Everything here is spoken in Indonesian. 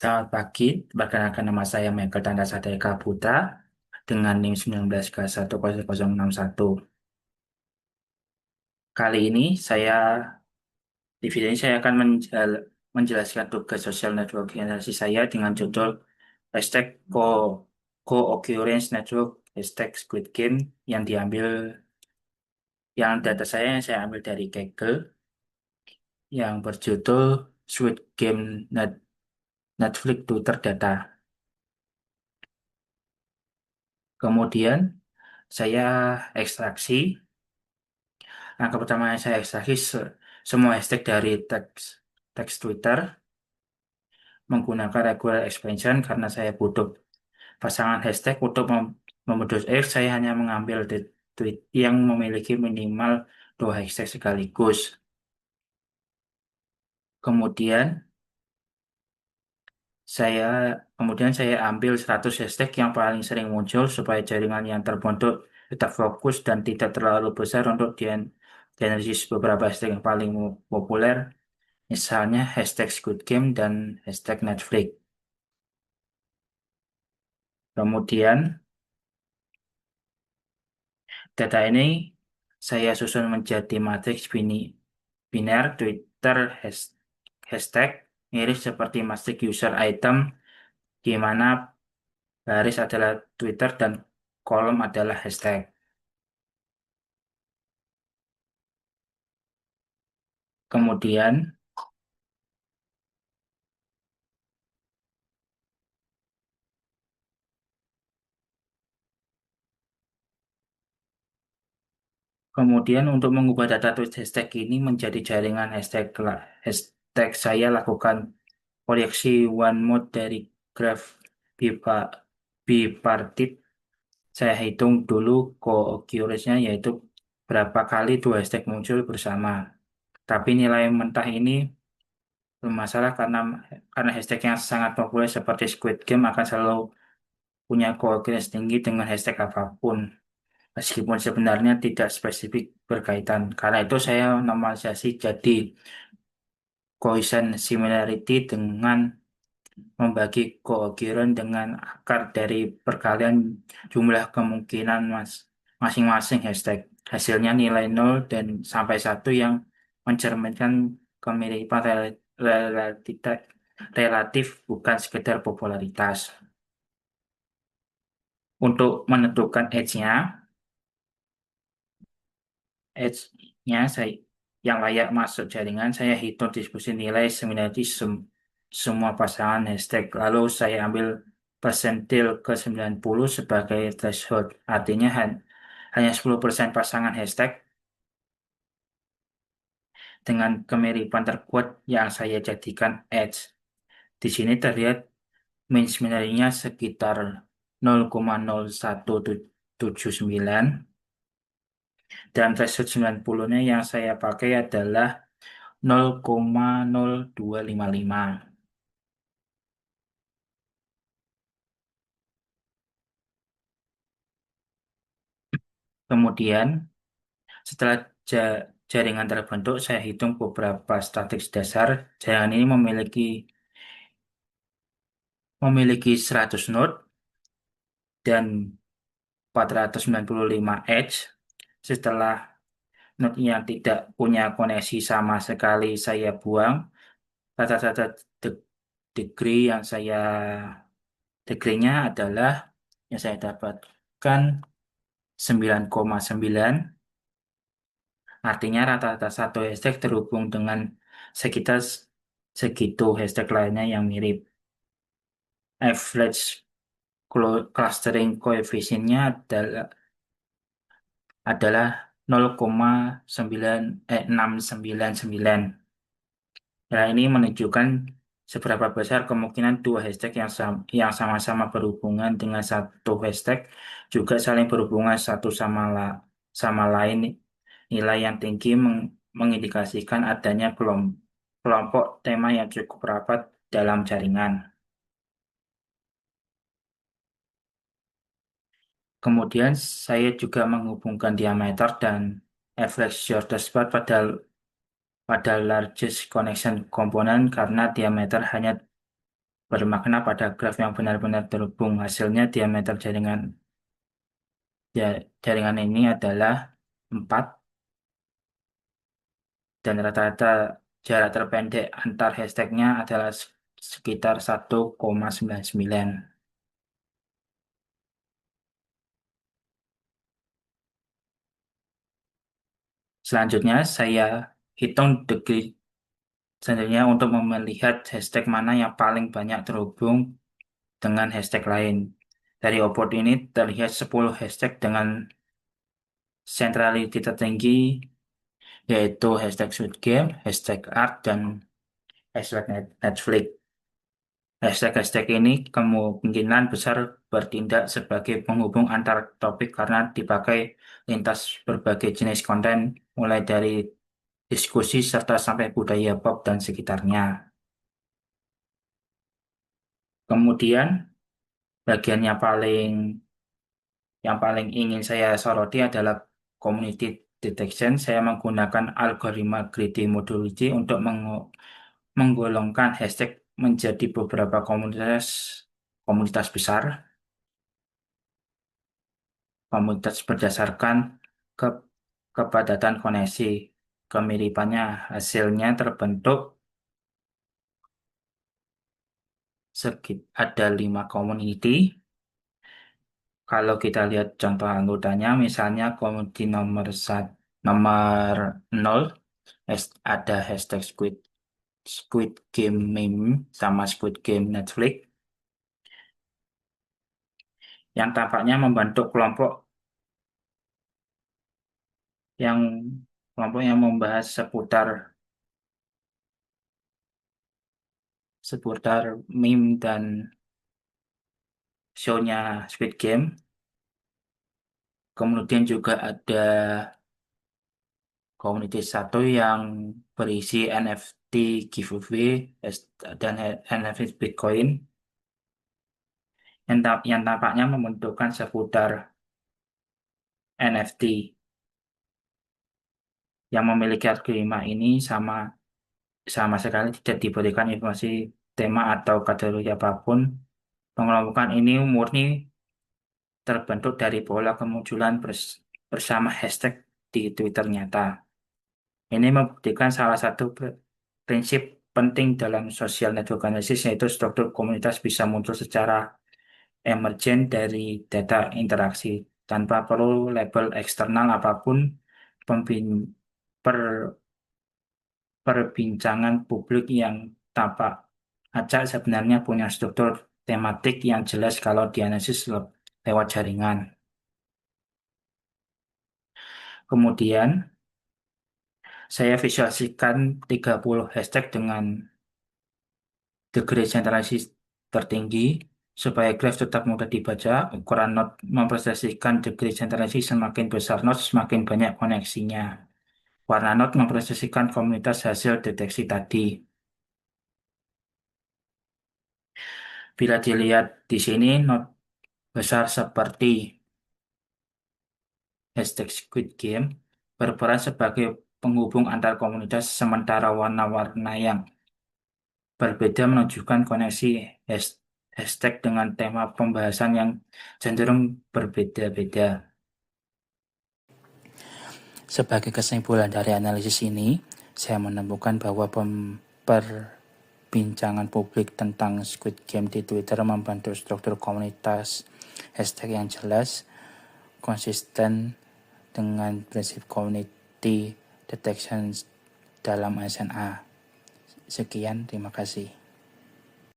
Selamat pagi, perkenalkan nama saya Michael Tanda Satya Putra dengan NIM 19K10061. Kali ini di video ini saya akan menjelaskan tugas social networking analisis saya dengan judul hashtag co-occurrence network hashtag Squid Game yang data saya ambil dari Kaggle yang berjudul Squid Game Netflix Twitter Data. Kemudian saya ekstraksi. Langkah pertama yang saya ekstraksi semua hashtag dari teks Twitter menggunakan regular expansion karena saya butuh pasangan hashtag untuk memproduksi saya hanya mengambil tweet yang memiliki minimal dua hashtag sekaligus. Kemudian saya Kemudian saya ambil 100 hashtag yang paling sering muncul supaya jaringan yang terbentuk tetap fokus dan tidak terlalu besar untuk dianalisis beberapa hashtag yang paling populer. Misalnya hashtag Squid Game dan hashtag Netflix. Kemudian data ini saya susun menjadi matriks biner Twitter hashtag mirip seperti matriks user item di mana baris adalah Twitter dan kolom adalah hashtag. Kemudian Kemudian untuk mengubah data tweet hashtag ini menjadi jaringan hashtag saya lakukan proyeksi one mode dari graph bipa- bipartit. Saya hitung dulu co-occurrence-nya yaitu berapa kali dua hashtag muncul bersama. Tapi nilai mentah ini bermasalah karena hashtag yang sangat populer seperti Squid Game akan selalu punya co-occurrence tinggi dengan hashtag apapun. Meskipun sebenarnya tidak spesifik berkaitan. Karena itu saya normalisasi jadi Gaussian similarity dengan membagi coherent dengan akar dari perkalian jumlah kemungkinan masing-masing hashtag. Hasilnya nilai 0 dan sampai 1 yang mencerminkan kemiripan relatif, relatif bukan sekedar popularitas. Untuk menentukan edge-nya yang layak masuk jaringan, saya hitung distribusi nilai similarity semua pasangan hashtag. Lalu saya ambil persentil ke 90 sebagai threshold. Artinya hanya 10% pasangan hashtag dengan kemiripan terkuat yang saya jadikan edge. Di sini terlihat mean sebenarnya sekitar 0,0179 dan threshold 90-nya yang saya pakai adalah 0,0255. Kemudian, setelah jaringan terbentuk, saya hitung beberapa statik dasar. Jaringan ini memiliki 100 node dan 495 edge. Setelah node yang tidak punya koneksi sama sekali saya buang, rata-rata de- degree yang saya degree-nya adalah yang saya dapatkan 9,9. Artinya rata-rata satu hashtag terhubung dengan sekitar segitu hashtag lainnya yang mirip. Average clustering coefficient-nya adalah 0,699. Nah, ini menunjukkan seberapa besar kemungkinan dua hashtag yang sama-sama berhubungan dengan satu hashtag juga saling berhubungan satu sama lain. Nilai yang tinggi mengindikasikan adanya kelompok tema yang cukup rapat dalam jaringan. Kemudian saya juga menghubungkan diameter dan average shortest path pada largest connection component karena diameter hanya bermakna pada graf yang benar-benar terhubung. Hasilnya diameter jaringan ini adalah 4 dan rata-rata jarak terpendek antar hashtagnya adalah sekitar 1,99. Selanjutnya saya hitung degree selanjutnya untuk melihat hashtag mana yang paling banyak terhubung dengan hashtag lain. Dari output ini terlihat 10 hashtag dengan centrality tertinggi, yaitu hashtag Squid Game, hashtag art, dan hashtag Netflix. Hashtag-hashtag ini kemungkinan besar bertindak sebagai penghubung antar topik karena dipakai lintas berbagai jenis konten, mulai dari diskusi serta sampai budaya pop dan sekitarnya. Kemudian, bagian yang paling ingin saya soroti adalah community detection. Saya menggunakan algoritma greedy modulity untuk menggolongkan hashtag menjadi beberapa komunitas komunitas besar, komunitas berdasarkan ke kepadatan koneksi. Kemiripannya hasilnya terbentuk ada 5 community. Kalau kita lihat contoh anggotanya, misalnya community nomor 0, ada hashtag Squid Game meme sama Squid Game Netflix yang tampaknya membentuk yang kelompok yang membahas seputar seputar meme dan show-nya Squid Game. Kemudian juga ada komunitas satu yang berisi NFT giveaway dan NFT Bitcoin yang tampaknya membentukkan seputar NFT yang memiliki algoritma ini sama sama sekali tidak diberikan informasi tema atau kategori apapun. Pengelompokan ini murni terbentuk dari pola kemunculan bersama hashtag di Twitter nyata. Ini membuktikan salah satu prinsip penting dalam social network analysis, yaitu struktur komunitas bisa muncul secara emergen dari data interaksi tanpa perlu label eksternal apapun. Pembin- per- Perbincangan publik yang tampak acak sebenarnya punya struktur tematik yang jelas kalau dianalisis lewat jaringan. Kemudian, saya visualisasikan 30 hashtag dengan degree sentralisasi tertinggi supaya graf tetap mudah dibaca. Ukuran not mempresentasikan degree sentralisasi semakin besar not semakin banyak koneksinya. Warna not mempresentasikan komunitas hasil deteksi tadi. Bila dilihat di sini, not besar seperti hashtag Squid Game berperan sebagai penghubung antar komunitas, sementara warna-warna yang berbeda menunjukkan koneksi hashtag dengan tema pembahasan yang cenderung berbeda-beda. Sebagai kesimpulan dari analisis ini, saya menemukan bahwa perbincangan publik tentang Squid Game di Twitter membantu struktur komunitas hashtag yang jelas, konsisten dengan prinsip community detection dalam SNA. Sekian, terima kasih.